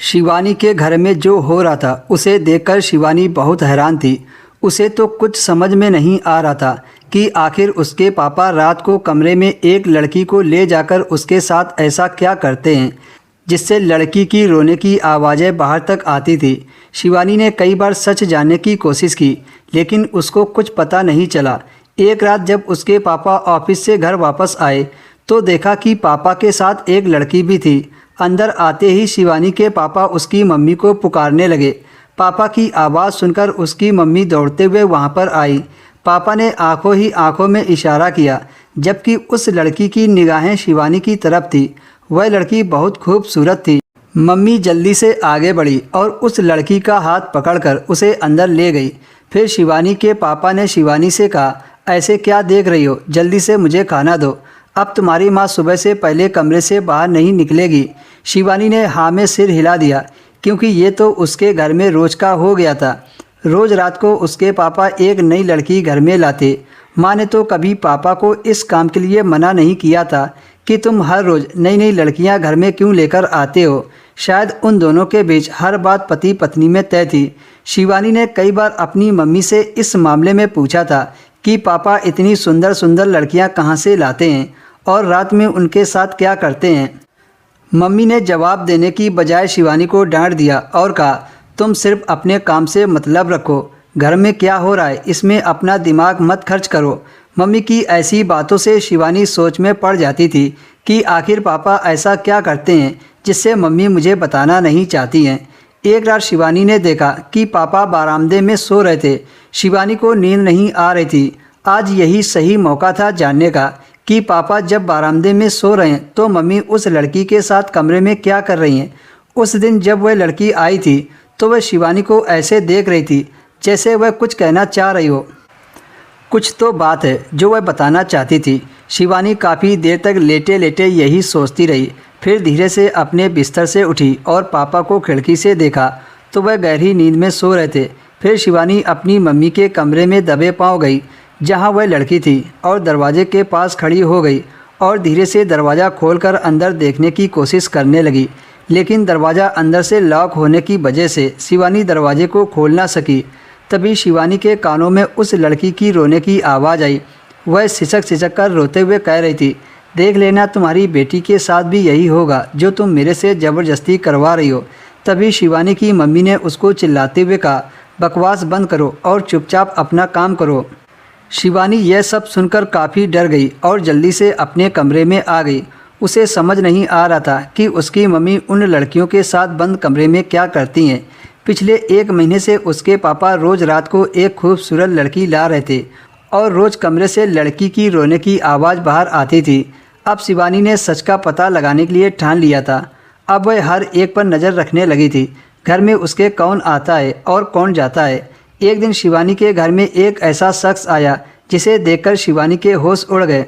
शिवानी के घर में जो हो रहा था उसे देखकर शिवानी बहुत हैरान थी। उसे तो कुछ समझ में नहीं आ रहा था कि आखिर उसके पापा रात को कमरे में एक लड़की को ले जाकर उसके साथ ऐसा क्या करते हैं जिससे लड़की की रोने की आवाज़ें बाहर तक आती थी। शिवानी ने कई बार सच जानने की कोशिश की लेकिन उसको कुछ पता नहीं चला। एक रात जब उसके पापा ऑफिस से घर वापस आए तो देखा कि पापा के साथ एक लड़की भी थी। अंदर आते ही शिवानी के पापा उसकी मम्मी को पुकारने लगे। पापा की आवाज़ सुनकर उसकी मम्मी दौड़ते हुए वहां पर आई। पापा ने आंखों ही आंखों में इशारा किया जबकि उस लड़की की निगाहें शिवानी की तरफ थी। वह लड़की बहुत खूबसूरत थी। मम्मी जल्दी से आगे बढ़ी और उस लड़की का हाथ पकड़कर उसे अंदर ले गई। फिर शिवानी के पापा ने शिवानी से कहा, ऐसे क्या देख रही हो, जल्दी से मुझे खाना दो, अब तुम्हारी माँ सुबह से पहले कमरे से बाहर नहीं निकलेगी। शिवानी ने हाँ में सिर हिला दिया क्योंकि ये तो उसके घर में रोज़ का हो गया था। रोज़ रात को उसके पापा एक नई लड़की घर में लाते। माँ ने तो कभी पापा को इस काम के लिए मना नहीं किया था कि तुम हर रोज़ नई नई लड़कियां घर में क्यों लेकर आते हो। शायद उन दोनों के बीच हर बात पति पत्नी में तय थी। शिवानी ने कई बार अपनी मम्मी से इस मामले में पूछा था कि पापा इतनी सुंदर सुंदर लड़कियां कहाँ से लाते हैं और रात में उनके साथ क्या करते हैं। मम्मी ने जवाब देने की बजाय शिवानी को डांट दिया और कहा, तुम सिर्फ अपने काम से मतलब रखो, घर में क्या हो रहा है इसमें अपना दिमाग मत खर्च करो। मम्मी की ऐसी बातों से शिवानी सोच में पड़ जाती थी कि आखिर पापा ऐसा क्या करते हैं जिससे मम्मी मुझे बताना नहीं चाहती हैं। एक रात शिवानी ने देखा कि पापा बरामदे में सो रहे थे। शिवानी को नींद नहीं आ रही थी। आज यही सही मौका था जानने का कि पापा जब बरामदे में सो रहे हैं तो मम्मी उस लड़की के साथ कमरे में क्या कर रही हैं। उस दिन जब वह लड़की आई थी तो वह शिवानी को ऐसे देख रही थी जैसे वह कुछ कहना चाह रही हो। कुछ तो बात है जो वह बताना चाहती थी। शिवानी काफ़ी देर तक लेटे लेटे यही सोचती रही। फिर धीरे से अपने बिस्तर से उठी और पापा को खिड़की से देखा तो वह गहरी नींद में सो रहे थे। फिर शिवानी अपनी मम्मी के कमरे में दबे पाँव गई जहां वह लड़की थी और दरवाजे के पास खड़ी हो गई और धीरे से दरवाज़ा खोलकर अंदर देखने की कोशिश करने लगी। लेकिन दरवाज़ा अंदर से लॉक होने की वजह से शिवानी दरवाजे को खोल ना सकी। तभी शिवानी के कानों में उस लड़की की रोने की आवाज़ आई। वह सिसक कर रोते हुए कह रही थी, देख लेना तुम्हारी बेटी के साथ भी यही होगा जो तुम मेरे से ज़बरदस्ती करवा रही हो। तभी शिवानी की मम्मी ने उसको चिल्लाते हुए कहा, बकवास बंद करो और चुपचाप अपना काम करो। शिवानी यह सब सुनकर काफ़ी डर गई और जल्दी से अपने कमरे में आ गई। उसे समझ नहीं आ रहा था कि उसकी मम्मी उन लड़कियों के साथ बंद कमरे में क्या करती हैं। पिछले 1 महीने से उसके पापा रोज़ रात को एक खूबसूरत लड़की ला रहे थे और रोज़ कमरे से लड़की की रोने की आवाज़ बाहर आती थी। अब शिवानी ने सच का पता लगाने के लिए ठान लिया था। अब वह हर एक पर नज़र रखने लगी थी। घर में उसके कौन आता है और कौन जाता है। एक दिन शिवानी के घर में एक ऐसा शख्स आया जिसे देखकर शिवानी के होश उड़ गए।